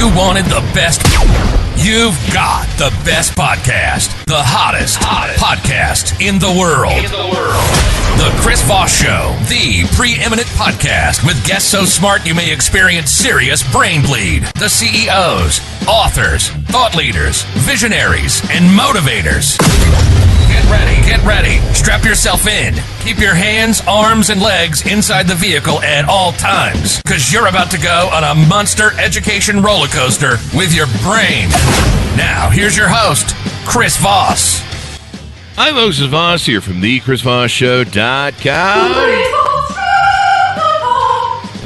you wanted the best, you've got the best podcast. The hottest podcast in the world. The Chris Voss Show, the preeminent podcast with guests so smart you may experience serious brain bleed. The CEOs, authors, thought leaders, visionaries, and motivators. Get ready. Strap yourself in. Keep your hands, arms, and legs inside the vehicle at all times, because you're about to go on a monster education roller coaster with your brain. Now, here's your host, Chris Voss. Hi, folks. It's Voss here from thechrisvossshow.com.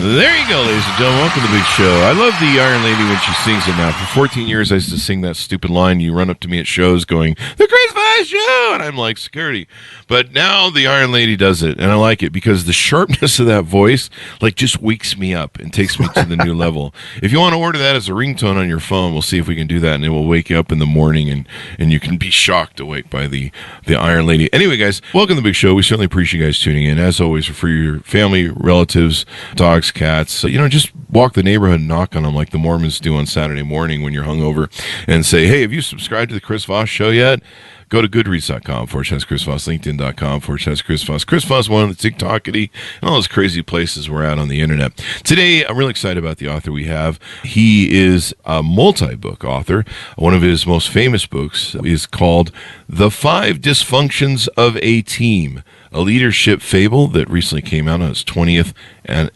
There you go, ladies and gentlemen. Welcome to the big show. I love the Iron Lady when she sings it now. For 14 years, I used to sing that stupid line. You run up to me at shows going, "The Chris Voss Show!" And I'm like, security. But now the Iron Lady does it, and I like it because the sharpness of that voice just wakes me up and takes me to the new level. If you want to order that as a ringtone on your phone, we'll see if we can do that, and it will wake you up in the morning, and you can be shocked awake by the Iron Lady. Anyway, guys, welcome to the big show. We certainly appreciate you guys tuning in. As always, for your family, relatives, dogs, cats, just walk the neighborhood and knock on them like the Mormons do on Saturday morning when you're hungover and say, "Hey, have you subscribed to the Chris Voss Show yet?" Go to goodreads.com/Chris Voss, LinkedIn.com/Chris Voss, Chris Voss one, the TikTokity, and all those crazy places we're at on the internet. Today, I'm really excited about the author we have. He is a multi-book author. One of his most famous books is called The Five Dysfunctions of a Team, a leadership fable that recently came out on its 20th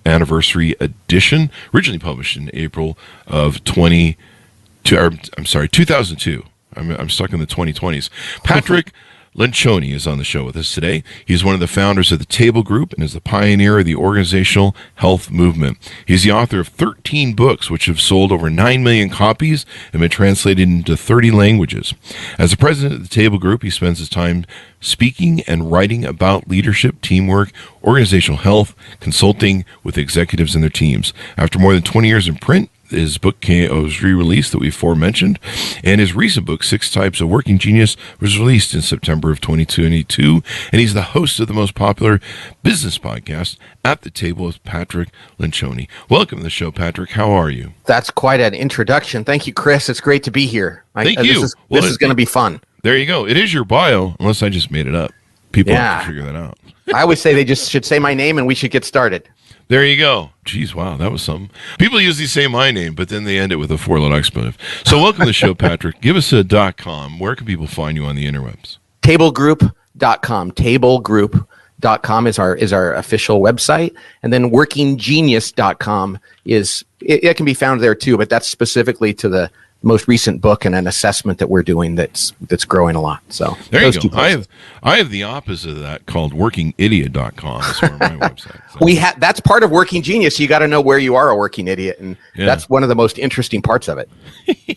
anniversary edition, originally published in April of 2002. I'm stuck in the 2020s. Patrick Lencioni is on the show with us today. He's one of the founders of the Table Group and is the pioneer of the organizational health movement. He's the author of 13 books, which have sold over 9 million copies and been translated into 30 languages. As the president of the Table Group, he spends his time speaking and writing about leadership, teamwork, organizational health, consulting with executives and their teams. After more than 20 years in print, his book was re-released that we aforementioned, and his recent book, 6 Types of Working Genius, was released in September of 2022, and he's the host of the most popular business podcast, At the Table with Patrick Lencioni. Welcome to the show, Patrick. How are you? That's quite an introduction. Thank you, Chris. It's great to be here. Thank you. This is going to be fun. There you go. It is your bio, unless I just made it up. People have to figure that out. I always say they just should say my name and we should get started. There you go. Jeez, wow, that was something. People usually say my name, but then they end it with a 4-letter expletive. So welcome to the show, Patrick. Give us a .com. Where can people find you on the interwebs? Tablegroup.com. Tablegroup.com is our official website. And then workinggenius.com it can be found there too, but that's specifically to the most recent book and an assessment that we're doing that's growing a lot. So there you go. I have the opposite of that called workingidiot.com. That's one of my websites. So. That's part of Working Genius. You got to know where you are a working idiot, and that's one of the most interesting parts of it.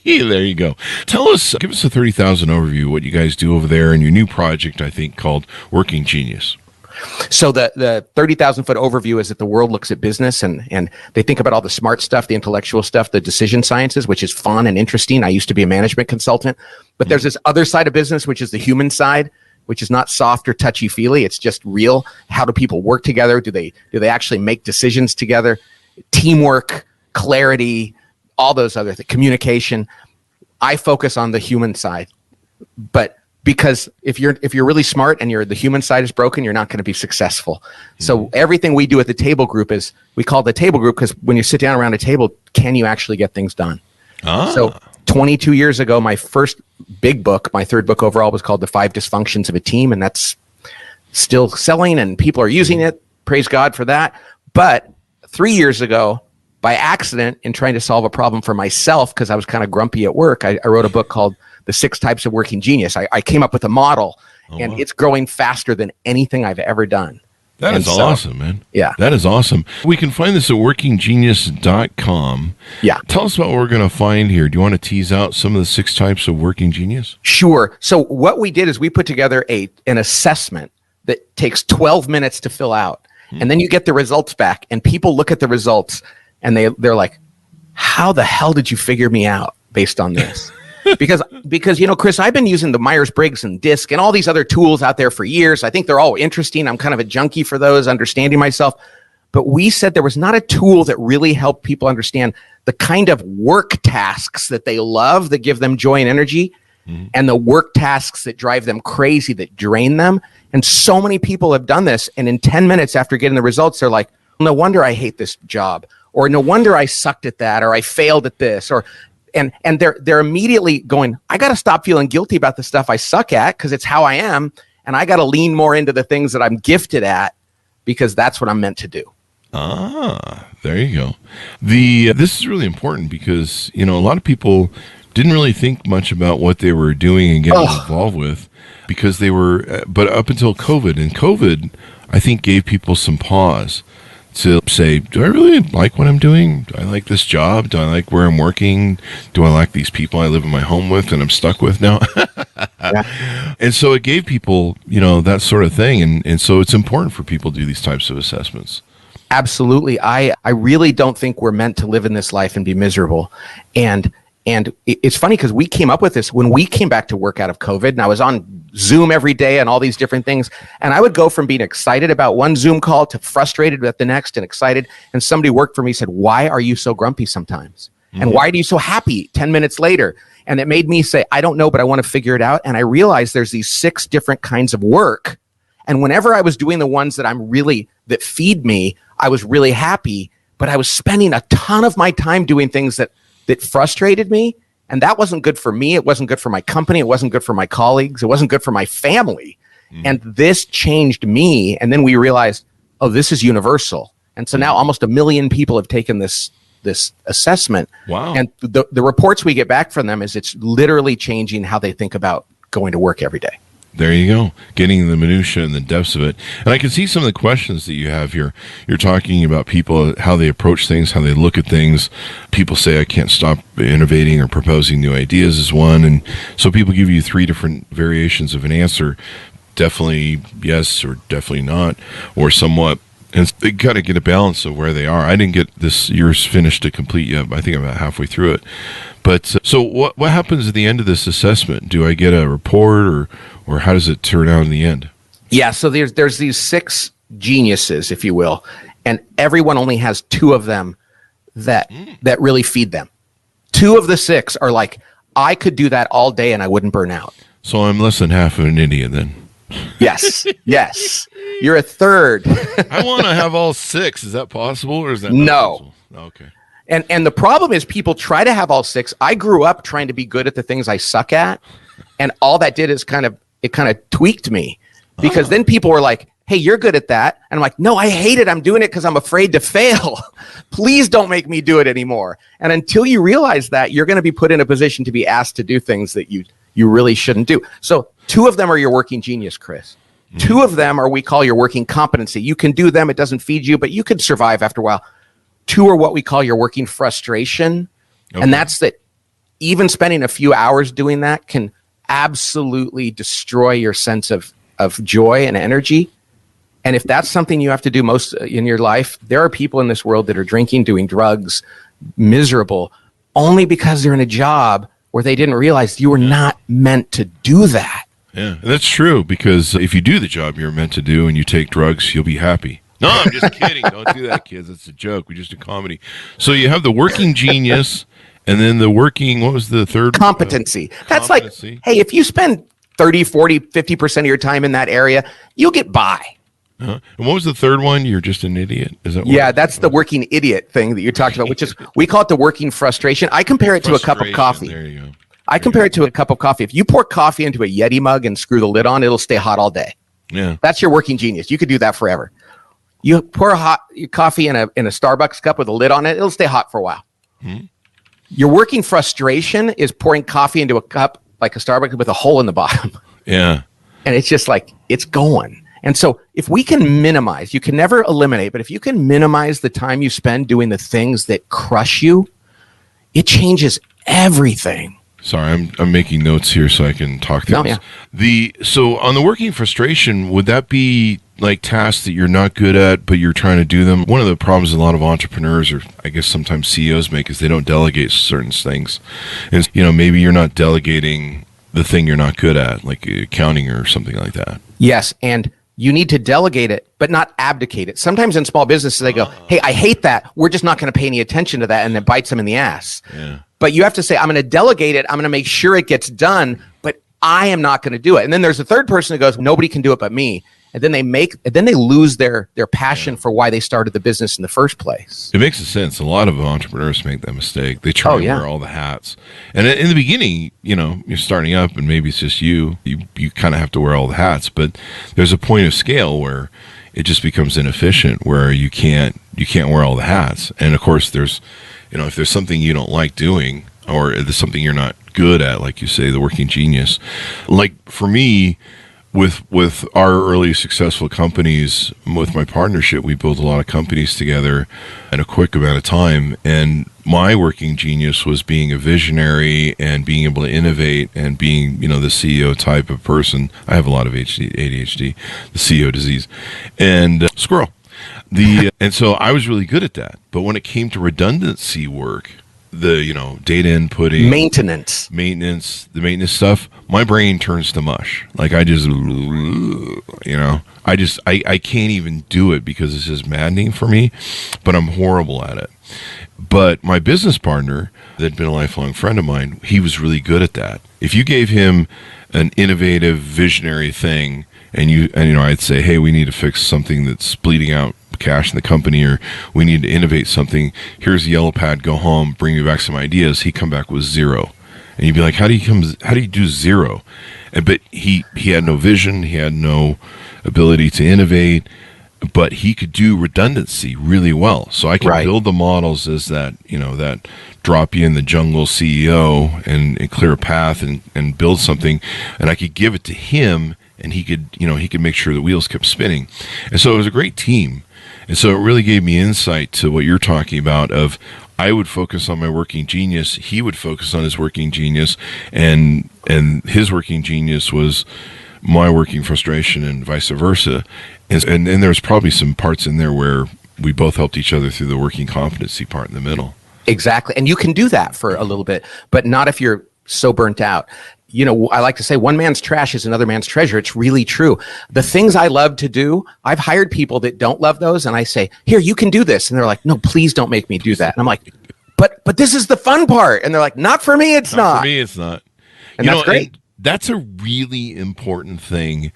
There you go. Give us a 30,000 overview of what you guys do over there and your new project, I think, called Working Genius. So the 30,000-foot overview is that the world looks at business and they think about all the smart stuff, the intellectual stuff, the decision sciences, which is fun and interesting. I used to be a management consultant, but there's this other side of business, which is the human side, which is not soft or touchy-feely. It's just real. How do people work together? Do they actually make decisions together? Teamwork, clarity, all those other things, communication. I focus on the human side, but because if you're really smart and the human side is broken, you're not going to be successful. So everything we do at the Table Group we call it the Table Group because when you sit down around a table, can you actually get things done? So 22 years ago, my first big book, my third book overall, was called The Five Dysfunctions of a Team, and that's still selling and people are using it. Praise God for that. But 3 years ago, by accident, in trying to solve a problem for myself, because I was kind of grumpy at work, I wrote a book called The 6 Types of Working Genius. I came up with a model, and it's growing faster than anything I've ever done. That is awesome, man. Yeah. That is awesome. We can find this at workinggenius.com. Yeah. Tell us about what we're going to find here. Do you want to tease out some of the 6 types of working genius? Sure. So what we did is we put together an assessment that takes 12 minutes to fill out. And then you get the results back, and people look at the results, and they're like, how the hell did you figure me out based on this? Because Chris, I've been using the Myers-Briggs and DISC and all these other tools out there for years. I think they're all interesting. I'm kind of a junkie for those, understanding myself. but we said there was not a tool that really helped people understand the kind of work tasks that they love that give them joy and energy, and the work tasks that drive them crazy, that drain them. And so many people have done this, and in 10 minutes after getting the results, they're like, no wonder I hate this job, or no wonder I sucked at that, or I failed at this, or and they're immediately going, I got to stop feeling guilty about the stuff I suck at because it's how I am, and I got to lean more into the things that I'm gifted at because that's what I'm meant to do. Ah, there you go. This is really important because, a lot of people didn't really think much about what they were doing and getting involved with because they were, but up until COVID, and COVID, I think, gave people some pause to say, do I really like what I'm doing? Do I like this job? Do I like where I'm working? Do I like these people I live in my home with and I'm stuck with now? Yeah. And so it gave people, that sort of thing. And so it's important for people to do these types of assessments. Absolutely. I really don't think we're meant to live in this life and be miserable. And it's funny because we came up with this when we came back to work out of COVID, and I was on Zoom every day and all these different things. And I would go from being excited about one Zoom call to frustrated at the next and excited. And somebody worked for me said, why are you so grumpy sometimes? And why are you so happy 10 minutes later? And it made me say, I don't know, but I want to figure it out. And I realized there's these 6 different kinds of work. And whenever I was doing the ones that feed me, I was really happy, but I was spending a ton of my time doing things that frustrated me. And that wasn't good for me. It wasn't good for my company. It wasn't good for my colleagues. It wasn't good for my family. And this changed me. And then we realized, oh, this is universal. And so now almost 1 million people have taken this assessment. Wow. And the reports we get back from them is it's literally changing how they think about going to work every day. There you go. Getting the minutia and the depths of it. And I can see some of the questions that you have here. You're talking about people, how they approach things, how they look at things. People say, I can't stop innovating or proposing new ideas is one. And so people give you 3 different variations of an answer. Definitely yes, or definitely not, or somewhat. And they got to get a balance of where they are. I didn't get this year's finished to complete yet. I think I'm about halfway through it. But so what happens at the end of this assessment? Do I get a report or how does it turn out in the end? Yeah, so there's these 6 geniuses, if you will, and everyone only has 2 of them that really feed them. 2 of the 6 are like, I could do that all day and I wouldn't burn out. So I'm less than half of an idiot then. Yes. You're a third. I want to have all 6. Is that possible, or is that no? Possible? Okay. And the problem is people try to have all 6. I grew up trying to be good at the things I suck at, and all that did is kind of tweaked me, because then people were like, hey, you're good at that. And I'm like, no, I hate it. I'm doing it because I'm afraid to fail. Please don't make me do it anymore. And until you realize that, you're going to be put in a position to be asked to do things that you really shouldn't do. So 2 of them are your working genius, Chris. 2 of them are we call your working competency. You can do them. It doesn't feed you, but you could survive after a while. 2 are what we call your working frustration. Okay. And that's that even spending a few hours doing that can absolutely destroy your sense of joy and energy. And if that's something you have to do most in your life, there are people in this world that are drinking, doing drugs, miserable, only because they're in a job where they didn't realize you were not meant to do that. Yeah, and that's true, because if you do the job you're meant to do and you take drugs, you'll be happy. No, I'm just kidding. Don't do that, kids. It's a joke. We just do comedy. So you have the working genius, and then the working, what was the third? Competency. That's like, hey, if you spend 30, 40, 50% of your time in that area, you'll get by. And what was the third one? You're just an idiot? Is that? Yeah, that's the working idiot thing that you talked about, which is, we call it the working frustration. I compare it to a cup of coffee. There you go. I compare it to a cup of coffee. If you pour coffee into a Yeti mug and screw the lid on, it'll stay hot all day. Yeah. That's your working genius. You could do that forever. You pour hot coffee in a Starbucks cup with a lid on it, it'll stay hot for a while. Your working frustration is pouring coffee into a cup like a Starbucks with a hole in the bottom. Yeah. And it's just like, it's going. And so if we can minimize, you can never eliminate, but if you can minimize the time you spend doing the things that crush you, it changes everything. Sorry, I'm making notes here so I can talk through this. Yeah. So on the working frustration, would that be like tasks that you're not good at, but you're trying to do them? One of the problems a lot of entrepreneurs, or I guess sometimes CEOs make, is they don't delegate certain things. And, maybe you're not delegating the thing you're not good at, like accounting or something like that. Yes. And You need to delegate it, but not abdicate it. Sometimes in small businesses, they go, hey, I hate that. We're just not going to pay any attention to that. And it bites them in the ass. Yeah. But you have to say, I'm going to delegate it. I'm going to make sure it gets done, but I am not going to do it. And then there's a third person who goes, nobody can do it but me. And then they lose their passion for why they started the business in the first place. It makes sense. A lot of entrepreneurs make that mistake. They try to wear all the hats. And in the beginning, you're starting up and maybe it's just you kind of have to wear all the hats, but there's a point of scale where it just becomes inefficient, where you can't wear all the hats. And of course there's, if there's something you don't like doing, or there's something you're not good at, like you say, the working genius. Like for me, with our early successful companies, with my partnership, we built a lot of companies together in a quick amount of time. And my working genius was being a visionary and being able to innovate and being, the CEO type of person. I have a lot of ADHD, the CEO disease, and squirrel. And so I was really good at that. But when it came to redundancy work, the data inputting, maintenance, the maintenance stuff, my brain turns to mush. Like I can't even do it because it's just maddening for me, but I'm horrible at it. But my business partner that had been a lifelong friend of mine, he was really good at that. If you gave him an innovative visionary thing and I'd say, hey, we need to fix something that's bleeding out cash in the company, or we need to innovate something, here's a yellow pad, go home, bring me back some ideas. He'd come back with 0. And you'd be like, how do you do 0? But he had no vision, he had no ability to innovate, but he could do redundancy really well. So I could build the models as that, that drop you in the jungle CEO and clear a path and build something, and I could give it to him and he could make sure the wheels kept spinning. And so it was a great team. And so it really gave me insight to what you're talking about of I would focus on my working genius. He would focus on his working genius, and his working genius was my working frustration and vice versa. And there's probably some parts in there where we both helped each other through the working competency part in the middle. Exactly. And you can do that for a little bit, but not if you're so burnt out. I like to say one man's trash is another man's treasure. It's really true. The things I love to do, I've hired people that don't love those, and I say, here, you can do this. And they're like, no, please don't make me do that. And I'm like, but this is the fun part. And they're like, not for me, it's not. For me, it's not. And that's great. And that's a really important thing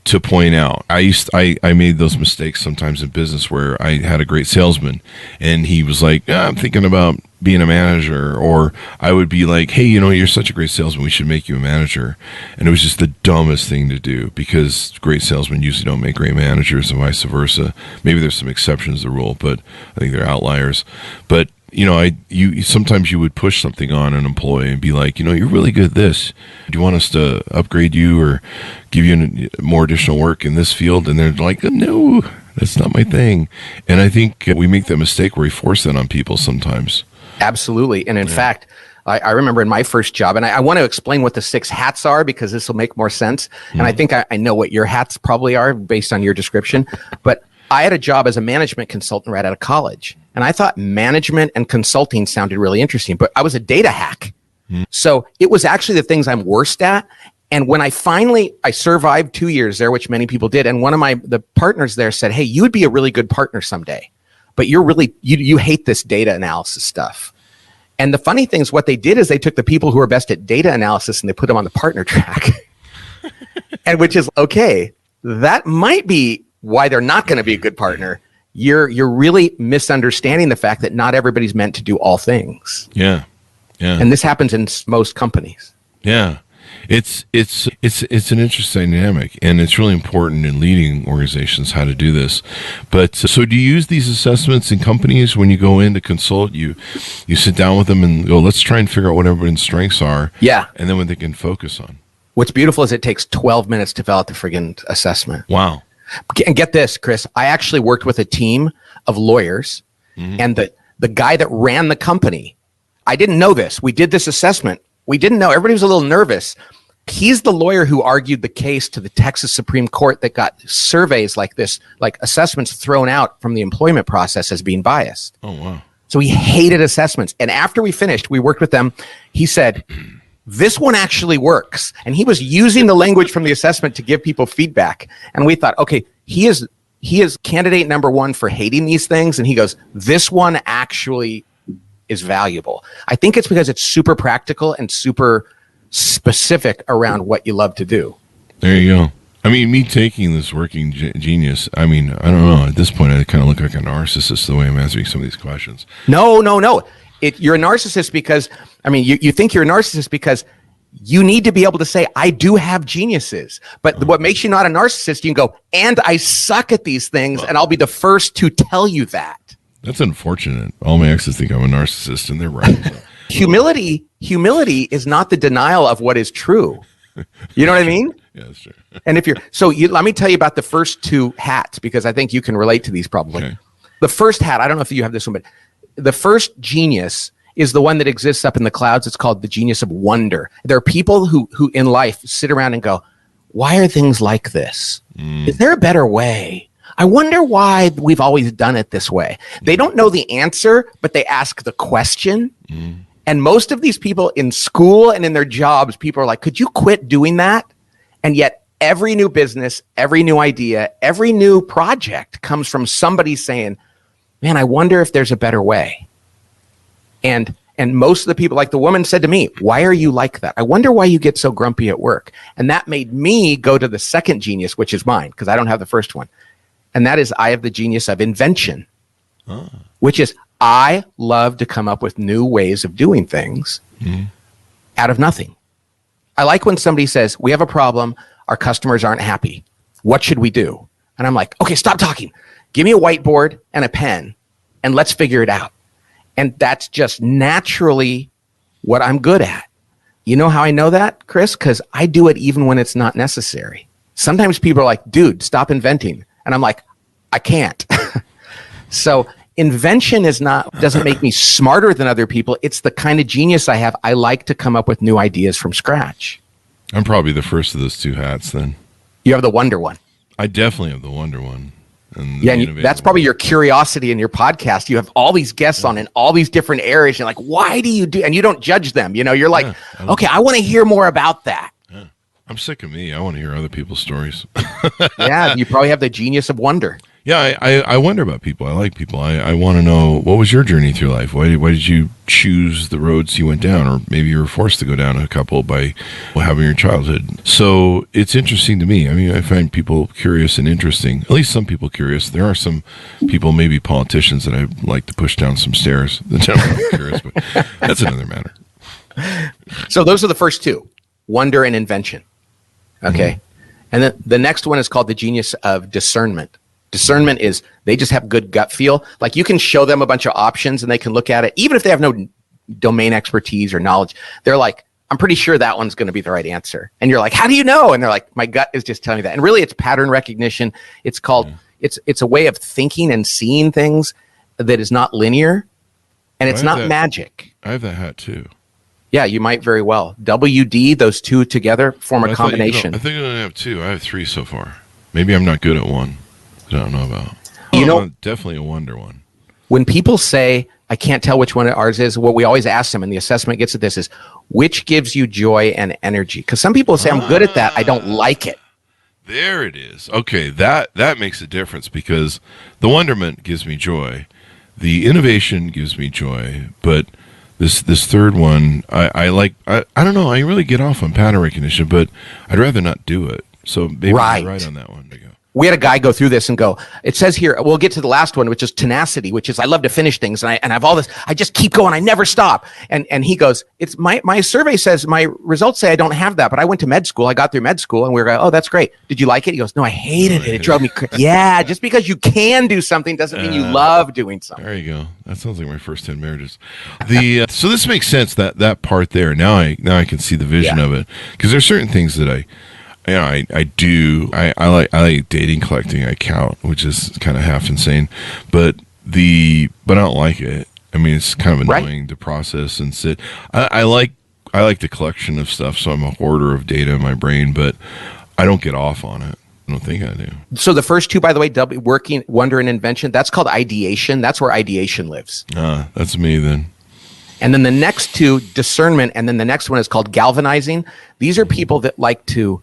to point out. I made those mistakes sometimes in business where I had a great salesman and he was like, I'm thinking about being a manager, or I would be like, hey, you're such a great salesman, we should make you a manager. And it was just the dumbest thing to do, because great salesmen usually don't make great managers and vice versa. Maybe there's some exceptions to the rule, but I think they're outliers. But sometimes you would push something on an employee and be like, you're really good at this. Do you want us to upgrade you or give you more additional work in this field? And they're like, no, that's not my thing. And I think we make that mistake where we force that on people sometimes. Absolutely. And in fact, I remember in my first job, and I want to explain what the 6 hats are because this will make more sense. And I think I know what your hats probably are based on your description. But I had a job as a management consultant right out of college. And I thought management and consulting sounded really interesting, but I was a data hack. So it was actually the things I'm worst at. And when I survived 2 years there, which many people did. And one of the partners there said, hey, you would be a really good partner someday, but you hate this data analysis stuff. And the funny thing is what they did is they took the people who are best at data analysis and they put them on the partner track. And which is okay. That might be why they're not going to be a good partner. You're really misunderstanding the fact that not everybody's meant to do all things. Yeah. And this happens in most companies. Yeah. It's an interesting dynamic, and it's really important in leading organizations how to do this. But so do you use these assessments in companies when you go in to consult? You sit down with them and go, let's try and figure out what everyone's strengths are. Yeah. And then what they can focus on. What's beautiful is it takes 12 minutes to fill out the friggin' assessment. Wow. And get this, Chris, I actually worked with a team of lawyers, and the guy that ran the company, I didn't know this. We did this assessment. We didn't know. Everybody was a little nervous. He's the lawyer who argued the case to the Texas Supreme Court that got surveys like this, like assessments thrown out from the employment process as being biased. Oh, wow. So he hated assessments. And after we finished, we worked with them. He said, this one actually works. And he was using the language from the assessment to give people feedback. And we thought, okay, he is candidate number one for hating these things. And he goes, this one actually is valuable. I think it's because it's super practical and super specific around what you love to do. There you go. I mean, me taking this working genius, I mean, I don't know. At this point, I kind of look like a narcissist the way I'm answering some of these questions. No. You're a narcissist because, I mean, you think you're a narcissist because you need to be able to say, I do have geniuses. But what makes you not a narcissist, you can go, and I suck at these things, and I'll be the first to tell you that. That's unfortunate. All my exes think I'm a narcissist, and they're right. So. Humility is not the denial of what is true. You know what I mean? Yeah, that's true. And let me tell you about the first two hats, because I think you can relate to these probably. Okay. The first hat, I don't know if you have this one, but the first genius is the one that exists up in the clouds. It's called the genius of wonder. There are people who in life sit around and go, why are things like this? Is there a better way? I wonder why we've always done it this way. They don't know the answer, but they ask the question. And most of these people in school and in their jobs, people are like, could you quit doing that? And yet every new business, every new idea, every new project comes from somebody saying, man, I wonder if there's a better way. And most of the people, like the woman said to me, why are you like that? I wonder why you get so grumpy at work. And that made me go to the second genius, which is mine, because I don't have the first one. And that is, I have the genius of invention, which is, I love to come up with new ways of doing things out of nothing. I like when somebody says, we have a problem, our customers aren't happy. What should we do? And I'm like, okay, stop talking. Give me a whiteboard and a pen, and let's figure it out. And that's just naturally what I'm good at. You know how I know that, Chris? Because I do it even when it's not necessary. Sometimes people are like, dude, stop inventing. And I'm like, I can't. So invention doesn't make me smarter than other people. It's the kind of genius I have. I like to come up with new ideas from scratch. I'm probably the first of those two hats then. You have the wonder one. I definitely have the wonder one. And that's probably your curiosity in your podcast. You have all these guests on in all these different areas. You're like, why do you do? And you don't judge them. You know, you're like, okay, I want to hear more about that. Yeah. I'm sick of me. I want to hear other people's stories. Yeah, you probably have the genius of wonder. Yeah, I wonder about people. I like people. I want to know, what was your journey through life? Why did you choose the roads you went down? Or maybe you were forced to go down a couple by having your childhood. So it's interesting to me. I mean, I find people curious and interesting. At least some people curious. There are some people, maybe politicians, that I like to push down some stairs. That's not curious, but that's another matter. So those are the first two, wonder and invention. Okay. And then the next one is called the genius of discernment. Discernment is, they just have good gut feel. Like, you can show them a bunch of options and they can look at it, even if they have no domain expertise or knowledge. They're like, I'm pretty sure that one's going to be the right answer. And you're like, how do you know? And they're like, my gut is just telling me that. And really, it's pattern recognition. It's called, it's a way of thinking and seeing things that is not linear, and it's not magic. I have that hat too. Yeah, you might very well. WD, those two together form a combination. I think I only have two. I have three so far. Maybe I'm not good at one. I don't know about. Definitely a wonder one. When people say, I can't tell which one ours is, what we always ask them, and the assessment gets at this, is, which gives you joy and energy? Because some people say, I'm good at that, I don't like it. There it is. Okay, that makes a difference, because the wonderment gives me joy. The innovation gives me joy, but this third one, I like. I don't know. I really get off on pattern recognition, but I'd rather not do it. So maybe I'm right on that one. There you go. We had a guy go through this and go, it says here, we'll get to the last one, which is tenacity, which is, I love to finish things, and I have all this, I just keep going, I never stop. And he goes, it's my survey says, my results say I don't have that, but I went to med school, I got through med school, and we were like, oh, that's great. Did you like it? He goes, no, I hated it. It drove me crazy. Yeah, just because you can do something doesn't mean you love doing something. There you go. That sounds like my first 10 marriages. So this makes sense, that part there. Now I can see the vision of it, because there's certain things that I do. I like dating collecting. I count, which is kind of half insane, but I don't like it. I mean, it's kind of annoying to process and sit. I like the collection of stuff, so I'm a hoarder of data in my brain, but I don't get off on it. I don't think I do. So the first two, by the way, working, wonder, and invention, that's called ideation. That's where ideation lives. That's me then. And then the next two, discernment, and then the next one is called galvanizing. These are people that like to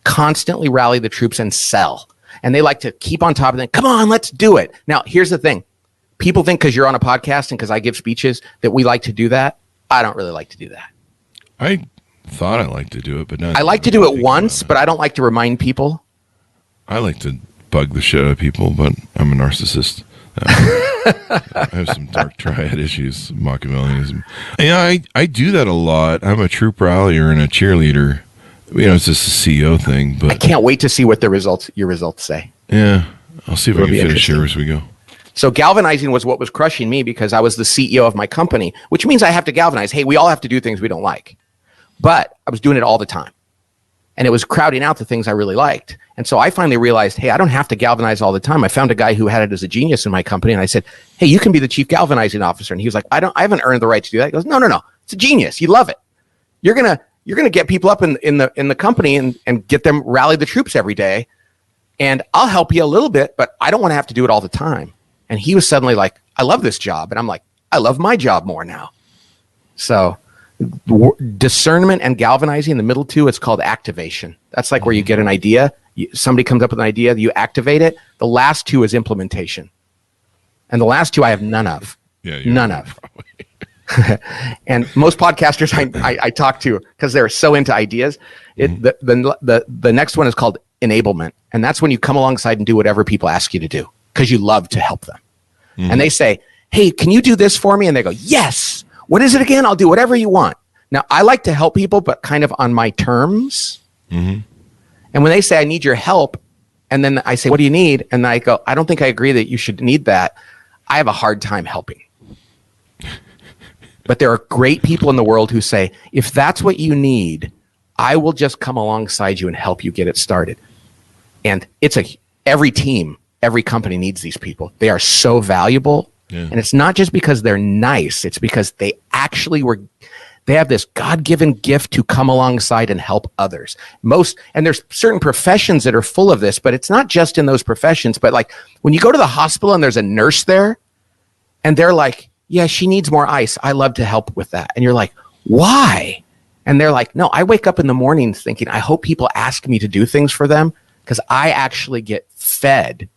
constantly rally the troops and sell. And they like to keep on top of them. Come on, let's do it. Now, here's the thing. People think because you're on a podcast and because I give speeches that we like to do that. I don't really like to do that. I thought I liked to do it, but not. I like to do it once, but I don't like to remind people. I like to bug the shit out of people, but I'm a narcissist. I have some dark triad issues, Machiavellianism. Yeah, I do that a lot. I'm a troop rallier and a cheerleader. It's just a CEO thing. But I can't wait to see what your results say. Yeah, I'll see if I can finish here as we go. So galvanizing was what was crushing me because I was the CEO of my company, which means I have to galvanize. Hey, we all have to do things we don't like. But I was doing it all the time. And it was crowding out the things I really liked. And so I finally realized, hey, I don't have to galvanize all the time. I found a guy who had it as a genius in my company. And I said, hey, you can be the chief galvanizing officer. And he was like, I haven't earned the right to do that. He goes, no. It's a genius. You love it. You're going to get people up in the company and get them rally the troops every day. And I'll help you a little bit, but I don't want to have to do it all the time. And he was suddenly like, I love this job. And I'm like, I love my job more now. So discernment and galvanizing, the middle two, it's called activation. That's like where you get an idea. Somebody comes up with an idea, you activate it. The last two is implementation. And the last two I have none of. Yeah, none of. And most podcasters I talk to, because they're so into ideas, the next one is called enablement. And that's when you come alongside and do whatever people ask you to do because you love to help them. Mm-hmm. And they say, hey, can you do this for me? And they go, yes. What is it again? I'll do whatever you want. Now, I like to help people, but kind of on my terms. Mm-hmm. And when they say, I need your help, and then I say, what do you need? And I go, I don't think I agree that you should need that. I have a hard time helping. But there are great people in the world who say, if that's what you need, I will just come alongside you and help you get it started. And every team, every company needs these people. They are so valuable. Yeah. And it's not just because they're nice. It's because they actually they have this God-given gift to come alongside and help others. And there's certain professions that are full of this, but it's not just in those professions. But like when you go to the hospital and there's a nurse there and they're like, yeah, she needs more ice. I love to help with that. And you're like, why? And they're like, no, I wake up in the morning thinking, I hope people ask me to do things for them because I actually get fed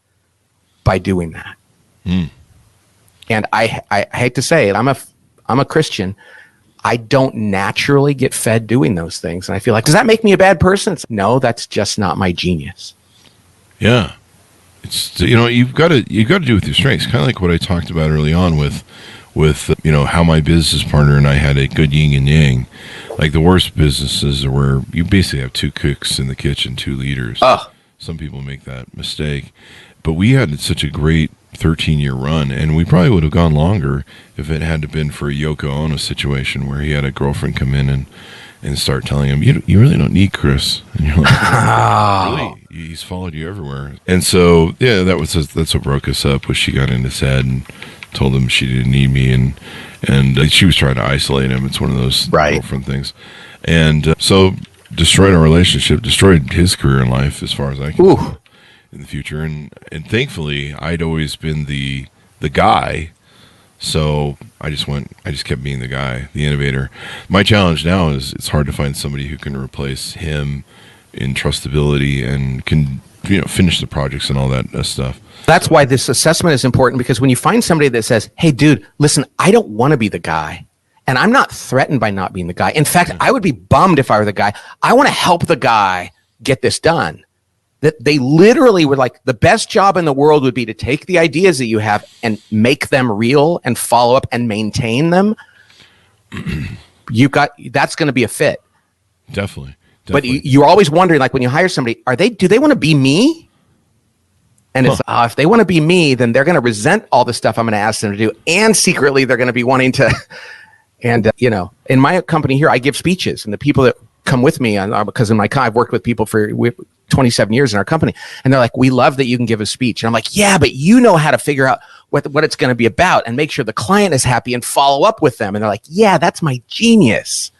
by doing that. Mm. And I hate to say it, I'm a Christian. I don't naturally get fed doing those things. And I feel like, does that make me a bad person? No, that's just not my genius. Yeah. It's, you've got to do with your strengths. Kind of like what I talked about early on with how my business partner and I had a good yin and yang. Like the worst businesses are where you basically have two cooks in the kitchen, two leaders. Oh. Some people make that mistake. But we had such a great 13-year run, and we probably would have gone longer if it had been for a Yoko Ono situation where he had a girlfriend come in and start telling him, you really don't need Chris. And you're like, really? He's followed you everywhere. And so, yeah, that's what broke us up, was she got in his head and told him she didn't need me, and she was trying to isolate him. It's one of those girlfriend things. And so destroyed our relationship, destroyed his career in life as far as I can tell. In the future, and thankfully I'd always been the guy, so I just kept being the guy, the innovator. My challenge now is it's hard to find somebody who can replace him in trustability and can finish the projects and all that stuff. That's why this assessment is important, because when you find somebody that says, hey dude, listen, I don't want to be the guy, and I'm not threatened by not being the guy. In fact, I would be bummed if I were the guy. I want to help the guy get this done. That they literally were like, the best job in the world would be to take the ideas that you have and make them real and follow up and maintain them. That's going to be a fit. Definitely. But you're always wondering, like when you hire somebody, do they want to be me? And it's if they want to be me, then they're going to resent all the stuff I'm going to ask them to do, and secretly they're going to be wanting to. And in my company here, I give speeches, and the people that come with me because I've worked with people for 27 years in our company, and they're like, we love that you can give a speech. And I'm like, yeah, but you know how to figure out what it's going to be about and make sure the client is happy and follow up with them. And they're like, yeah, that's my genius.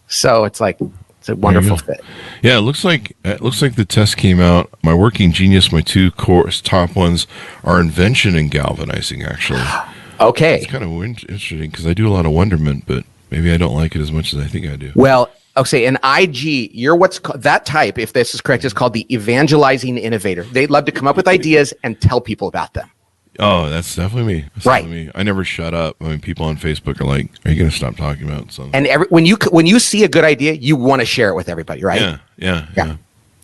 So it's like, it's a wonderful fit. Yeah, it looks like the test came out. My working genius, my two top ones are invention and galvanizing, actually. Okay. It's kind of interesting because I do a lot of wonderment, but maybe I don't like it as much as I think I do. Well, okay, an IG, you're what's called, that type, if this is correct, is called the evangelizing innovator. They love to come up with ideas and tell people about them. Oh, that's definitely me. That's right. Definitely me. I never shut up. I mean, people on Facebook are like, "Are you going to stop talking about something?" And when you see a good idea, you want to share it with everybody, right? Yeah.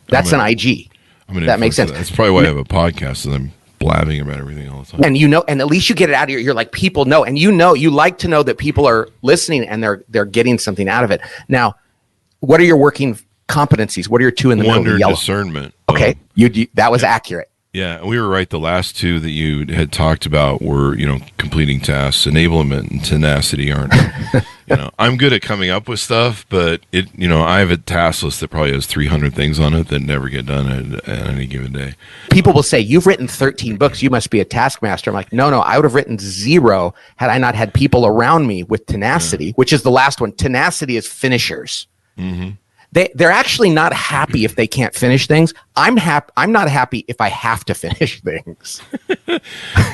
That's an IG. That makes sense. That's probably why I have a podcast and I'm blabbing about everything all the time. And at least you get it out of you're like, people know, and you like to know that people are listening and they're getting something out of it. Now, what are your working competencies? What are your two in the middle? Wonder, discernment. Okay, that was accurate. Yeah, we were right. The last two that you had talked about were, completing tasks. Enablement and tenacity aren't. I'm good at coming up with stuff, but I have a task list that probably has 300 things on it that never get done at any given day. People will say, "You've written 13 books. You must be a taskmaster." I'm like, no, I would have written 0 had I not had people around me with tenacity, which is the last one. Tenacity is finishers. Mm-hmm. They're actually not happy if they can't finish things. I'm not happy if I have to finish things.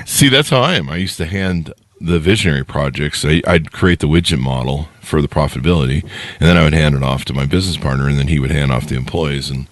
See, that's how I am. I used to hand the visionary projects. I'd create the widget model for the profitability, and then I would hand it off to my business partner, and then he would hand off the employees, and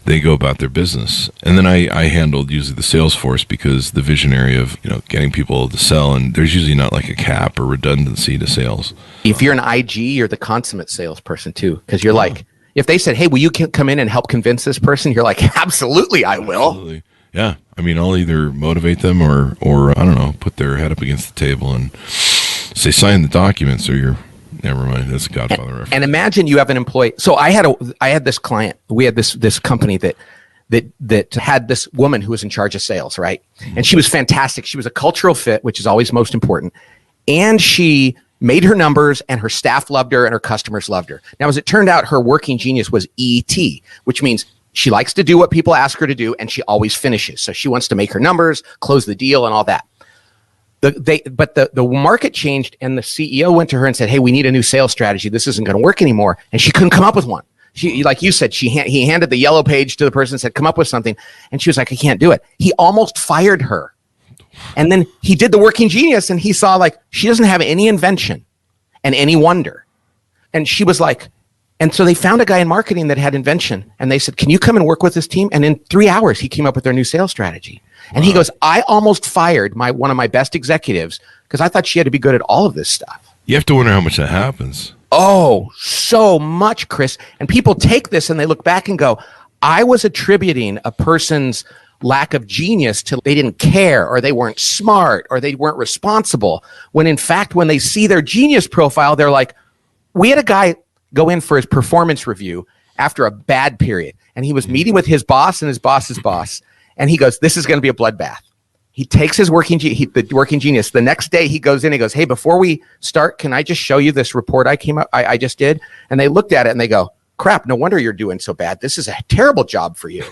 they go about their business. And then I handled usually the sales force because the visionary of getting people to sell, and there's usually not like a cap or redundancy to sales. If you're an IG, you're the consummate salesperson too, because you're like, if they said, "Hey, will you come in and help convince this person?" You're like, "Absolutely, I will." Absolutely. Yeah. I mean, I'll either motivate them or I don't know, put their head up against the table and say, "Sign the documents," or you're. Never mind. That's a Godfather reference. And imagine you have an employee. So I had this client. We had this company that had this woman who was in charge of sales, right? Mm-hmm. And she was fantastic. She was a cultural fit, which is always most important. And she made her numbers, and her staff loved her, and her customers loved her. Now, as it turned out, her working genius was ET, which means she likes to do what people ask her to do, and she always finishes. So she wants to make her numbers, close the deal, and all that. But the market changed, and the CEO went to her and said, "Hey, we need a new sales strategy. This isn't going to work anymore." And she couldn't come up with one. She, like you said, he handed the yellow page to the person and said, "Come up with something." And she was like, "I can't do it." He almost fired her. And then he did the working genius, and he saw like she doesn't have any invention and any wonder. And she was like, and so they found a guy in marketing that had invention, and they said, "Can you come and work with this team?" And in 3 hours, he came up with their new sales strategy. And he goes, "I almost fired one of my best executives because I thought she had to be good at all of this stuff." You have to wonder how much that happens. Oh, so much, Chris. And people take this and they look back and go, "I was attributing a person's lack of genius to they didn't care, or they weren't smart, or they weren't responsible." When in fact, when they see their genius profile, they're like, we had a guy go in for his performance review after a bad period, and he was meeting with his boss and his boss's boss, and he goes, "This is going to be a bloodbath." He takes his the working genius. The next day he goes in, he goes, "Hey, before we start, can I just show you this report I just did?" And they looked at it and they go, "Crap, no wonder you're doing so bad. This is a terrible job for you."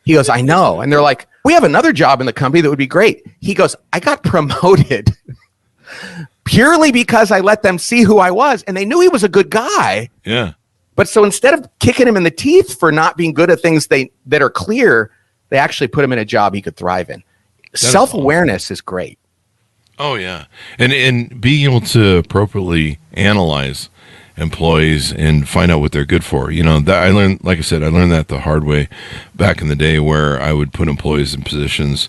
He goes, "I know." And they're like, "We have another job in the company that would be great." He goes, "I got promoted purely because I let them see who I was, and they knew he was a good guy." Yeah. But so instead of kicking him in the teeth for not being good at things that are clear, they actually put him in a job he could thrive in. Self-awareness is great. Oh, yeah. And being able to appropriately analyze employees and find out what they're good for. That I learned, like I said, I learned that the hard way back in the day, where I would put employees in positions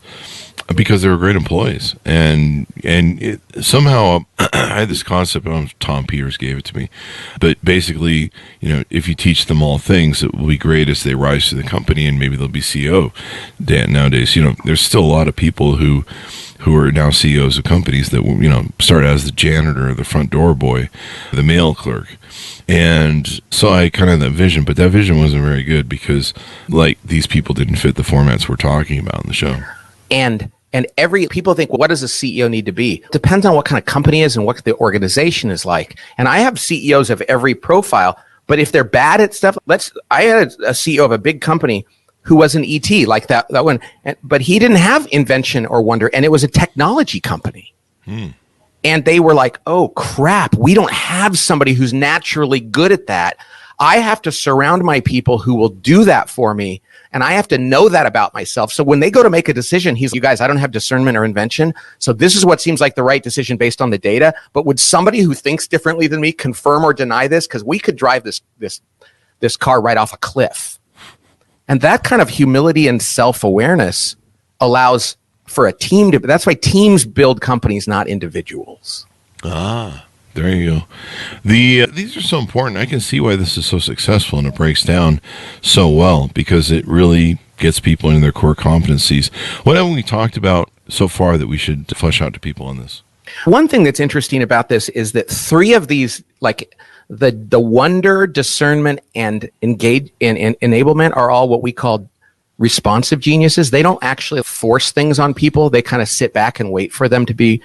because they were great employees. And somehow I had this concept, Tom Peters gave it to me, but basically, if you teach them all things, it will be great as they rise to the company, and maybe they'll be CEO nowadays. There's still a lot of people who are now CEOs of companies that, start as the janitor, the front door boy, the mail clerk. And so I kind of had that vision, but that vision wasn't very good because like these people didn't fit the formats we're talking about in the show. And people think, well, what does a CEO need to be? Depends on what kind of company it is and what the organization is like. And I have CEOs of every profile, but if they're bad at stuff, I had a CEO of a big company who was an ET like that one, but he didn't have invention or wonder, and it was a technology company. And they were like, "Oh crap, we don't have somebody who's naturally good at that. I have to surround my people who will do that for me." And I have to know that about myself. So when they go to make a decision, he's like, you guys, I don't have discernment or invention. So this is what seems like the right decision based on the data. But would somebody who thinks differently than me confirm or deny this? Because we could drive this car right off a cliff. And that kind of humility and self-awareness allows for a team to, that's why teams build companies, not individuals. There you go. These are so important. I can see why this is so successful, and it breaks down so well because it really gets people into their core competencies. What have we talked about so far that we should flesh out to people on this? One thing that's interesting about this is that 3 of these, like the wonder, discernment, and engage and enablement, are all what we call responsive geniuses. They don't actually force things on people. They kind of sit back and wait for them to be.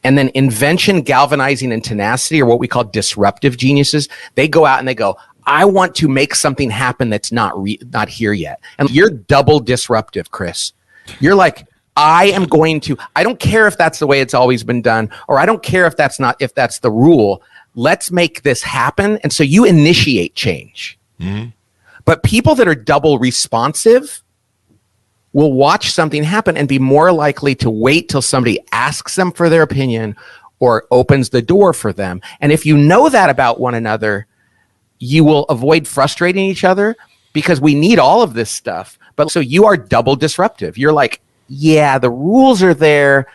And then invention, galvanizing, and tenacity are what we call disruptive geniuses. They go out and they go, I want to make something happen that's not here yet. And you're double disruptive, Chris. You're like, I don't care if that's the way it's always been done, or I don't care if that's the rule. Let's make this happen. And so you initiate change. Mm-hmm. But people that are double responsive will watch something happen and be more likely to wait till somebody asks them for their opinion or opens the door for them. And if you know that about one another, you will avoid frustrating each other because we need all of this stuff. But so you are double disruptive. You're like, yeah, the rules are there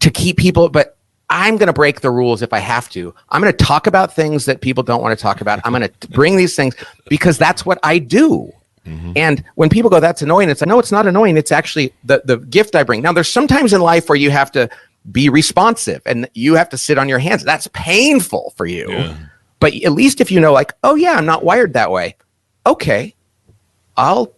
to keep people, but I'm going to break the rules if I have to. I'm going to talk about things that people don't want to talk about. I'm going to bring these things because that's what I do. Mm-hmm. And when people go, that's annoying, it's like, no, it's not annoying. It's actually the gift I bring. Now, there's sometimes in life where you have to be responsive and you have to sit on your hands. That's painful for you. Yeah. But at least if you know, like, oh yeah, I'm not wired that way. Okay, I'll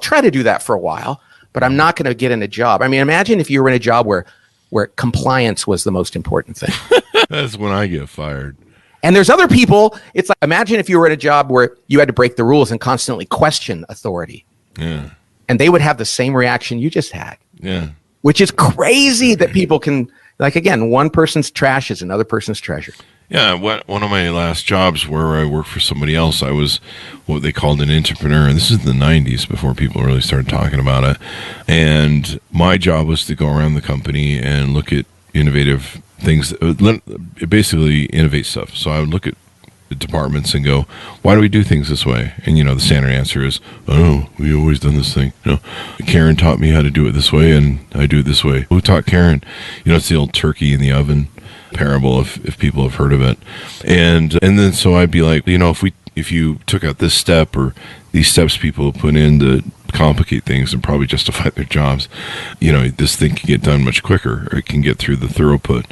try to do that for a while, but I'm not going to get in a job. I mean, imagine if you were in a job where compliance was the most important thing. That's when I get fired. And there's other people, it's like, imagine if you were at a job where you had to break the rules and constantly question authority. Yeah. And they would have the same reaction you just had. Yeah. Which is crazy that people can, like, again, one person's trash is another person's treasure. Yeah, one of my last jobs where I worked for somebody else, I was what they called an entrepreneur. This is the 90s before people really started talking about it. And my job was to go around the company and look at innovative things, basically innovate stuff. So I would look at the departments and go, why do we do things this way? And, the standard answer is, oh, we always done this thing. Karen taught me how to do it this way, and I do it this way. Who taught Karen? It's the old turkey in the oven parable, if people have heard of it. And then so I'd be like, if you took out this step or these steps people put in to complicate things and probably justify their jobs, this thing can get done much quicker, or it can get through the throughput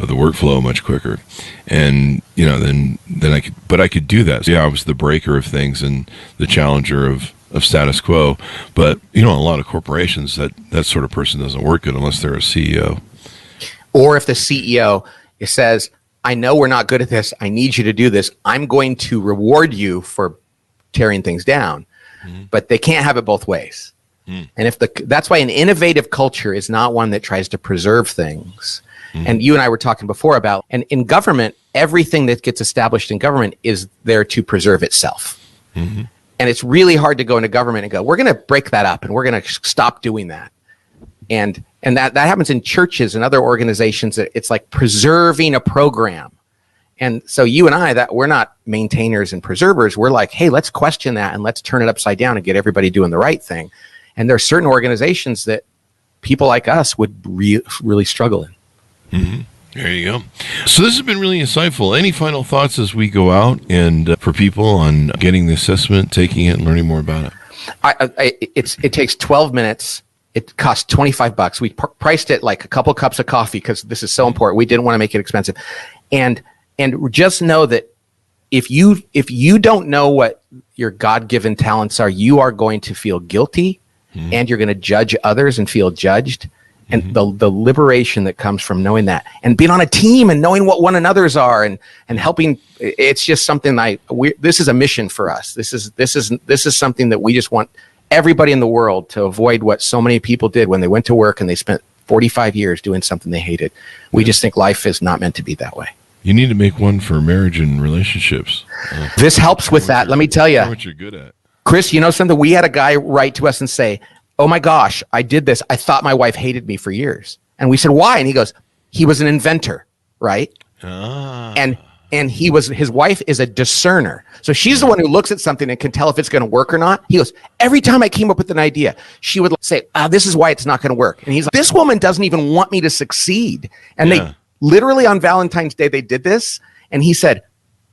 of the workflow much quicker. And then I could do that. So, yeah, I was the breaker of things and the challenger of status quo. But a lot of corporations, that sort of person doesn't work good unless they're a CEO. Or if the CEO says, I know we're not good at this, I need you to do this, I'm going to reward you for tearing things down. Mm-hmm. But they can't have it both ways. Mm. And that's why an innovative culture is not one that tries to preserve things. Mm-hmm. And you and I were talking before about, and in government, everything that gets established in government is there to preserve itself. Mm-hmm. And it's really hard to go into government and go, we're going to break that up and we're going to stop doing that. And that happens in churches and other organizations. It's like preserving a program. And so you and I, that we're not maintainers and preservers. We're like, hey, let's question that and let's turn it upside down and get everybody doing the right thing. And there are certain organizations that people like us would really struggle in. Mm-hmm. There you go. So this has been really insightful. Any final thoughts as we go out and for people on getting the assessment, taking it, and learning more about it? It takes 12 minutes. It costs $25. We priced it like a couple cups of coffee because this is so important. We didn't want to make it expensive. And just know that if you don't know what your God-given talents are, you are going to feel guilty, mm-hmm. and you're going to judge others and feel judged. And mm-hmm. the liberation that comes from knowing that, and being on a team and knowing what one another's are, and helping, it's just something this is a mission for us. This is something that we just want everybody in the world to avoid what so many people did when they went to work and they spent 45 years doing something they hated. We just think life is not meant to be that way. You need to make one for marriage and relationships. This helps with that. Let me tell you. What you're good at. Chris, you know something? We had a guy write to us and say, oh my gosh, I did this. I thought my wife hated me for years. And we said, why? And he goes, he was an inventor, right? And his wife is a discerner. So she's the one who looks at something and can tell if it's going to work or not. He goes, every time I came up with an idea, she would say, this is why it's not going to work. And he's like, this woman doesn't even want me to succeed. And they literally on Valentine's Day, they did this. And he said,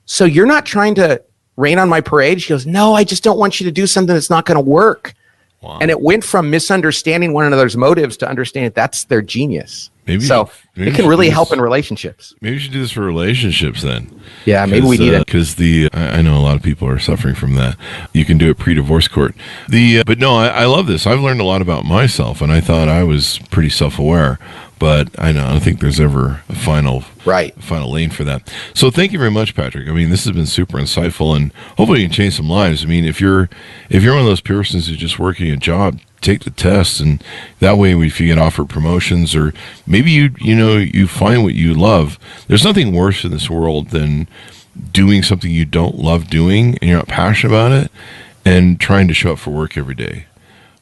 so you're not trying to rain on my parade? She goes, no, I just don't want you to do something that's not going to work. Wow. And it went from misunderstanding one another's motives to understanding that's their genius. Maybe it can really help in relationships. Maybe you should do this for relationships then. Yeah, maybe we need it. Because I know a lot of people are suffering from that. You can do it pre-divorce court. But no, I love this. I've learned a lot about myself, and I thought I was pretty self-aware. But I don't think there's ever a final lane for that. So thank you very much, Patrick. I mean, this has been super insightful, and hopefully you can change some lives. I mean, if you're one of those persons who's just working a job, take the test, and that way if you get offered promotions, or maybe you find what you love. There's nothing worse in this world than doing something you don't love doing and you're not passionate about it, and trying to show up for work every day.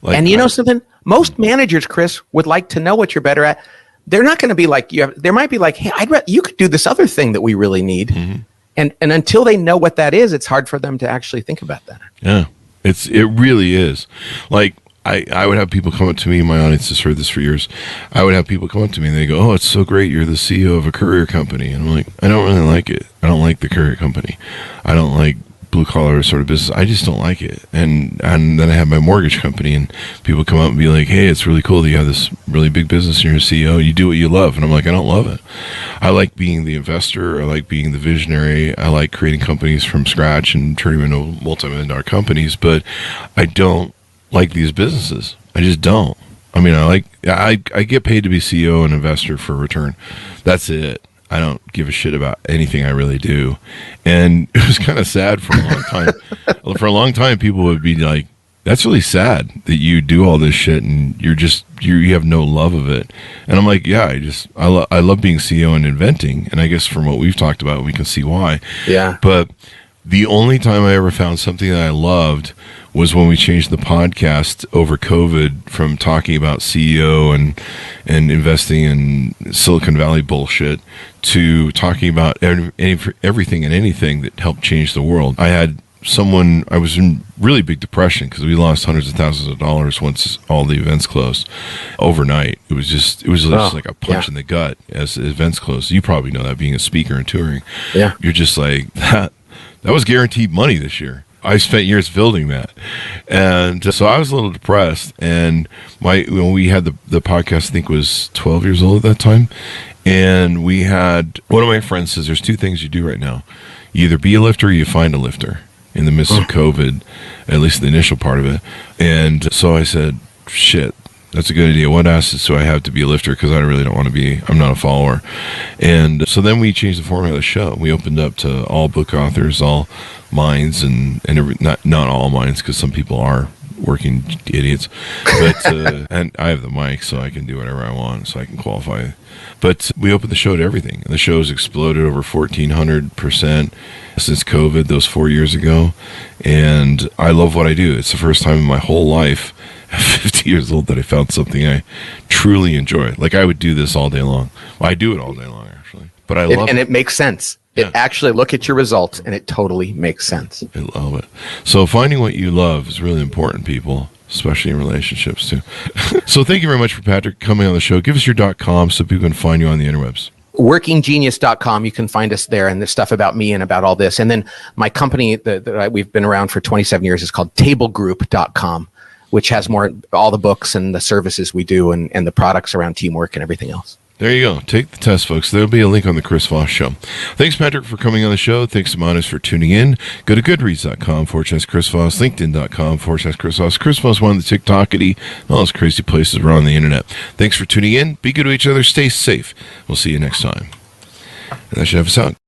And you know something? Most managers, Chris, would like to know what you're better at. They're not going to be like you. They might be like, hey, you could do this other thing that we really need. Mm-hmm. And until they know what that is, it's hard for them to actually think about that. Yeah, it really is. Like I would have people come up to me. My audience has heard this for years. I would have people come up to me and they go, "Oh, it's so great. You're the CEO of a courier company." And I'm like, I don't really like it. I don't like the courier company. I don't like blue collar sort of business. I just don't like it. And then I have my mortgage company, and people come up and be like, hey, it's really cool that you have this really big business and you're a CEO. You do what you love. And I'm like, I don't love it. I like being the investor. I like being the visionary. I like creating companies from scratch and turning them into multi-million-dollar companies. But I don't like these businesses. I just don't. I mean, I get paid to be CEO and investor for a return. That's it. I don't give a shit about anything I really do. And it was kind of sad for a long time. For a long time, people would be like, that's really sad that you do all this shit and you have no love of it. And I'm like, yeah, I love being CEO and inventing. And I guess from what we've talked about, we can see why. Yeah. But the only time I ever found something that I loved was when we changed the podcast over COVID from talking about CEO and investing in Silicon Valley bullshit to talking about everything and anything that helped change the world. I was in really big depression because we lost hundreds of thousands of dollars once all the events closed overnight. It was just like a punch in the gut as events closed. You probably know that, being a speaker and touring. Yeah. You're just like, that was guaranteed money this year. I spent years building that. And so I was a little depressed. And when we had the podcast, I think was 12 years old at that time. And we had, one of my friends says, there's two things you do right now. You either be a lifter or you find a lifter in the midst of COVID, at least the initial part of it. And so I said, shit, that's a good idea. What assets do I have to be a lifter? Because I really don't want to be, I'm not a follower. And so then we changed the format of the show. We opened up to all book authors, all minds, and not all minds, because some people are working idiots. But and I have the mic, so I can do whatever I want, so I can qualify. But we opened the show to everything. And the show's exploded over 1,400% since COVID, those 4 years ago. And I love what I do. It's the first time in my whole life, at 50 years old, that I found something I truly enjoy. Like, I would do this all day long. Well, I do it all day long, actually. But I love it. And it makes sense. Yeah. It actually, look at your results, and it totally makes sense. I love it. So finding what you love is really important, people, especially in relationships, too. So thank you very much for Patrick coming on the show. Give us your .com so people can find you on the interwebs. workinggenius.com. You can find us there, and there's stuff about me and about all this. And then my company that we've been around for 27 years is called tablegroup.com, which has all the books and the services we do and the products around teamwork and everything else. There you go. Take the test, folks. There'll be a link on the Chris Voss Show. Thanks, Patrick, for coming on the show. Thanks to Monis for tuning in. Go to goodreads.com/Chris Voss, LinkedIn.com/Chris Voss. Chris Voss, one of the TikTokity, all those crazy places around the internet. Thanks for tuning in. Be good to each other. Stay safe. We'll see you next time. And that should have us out.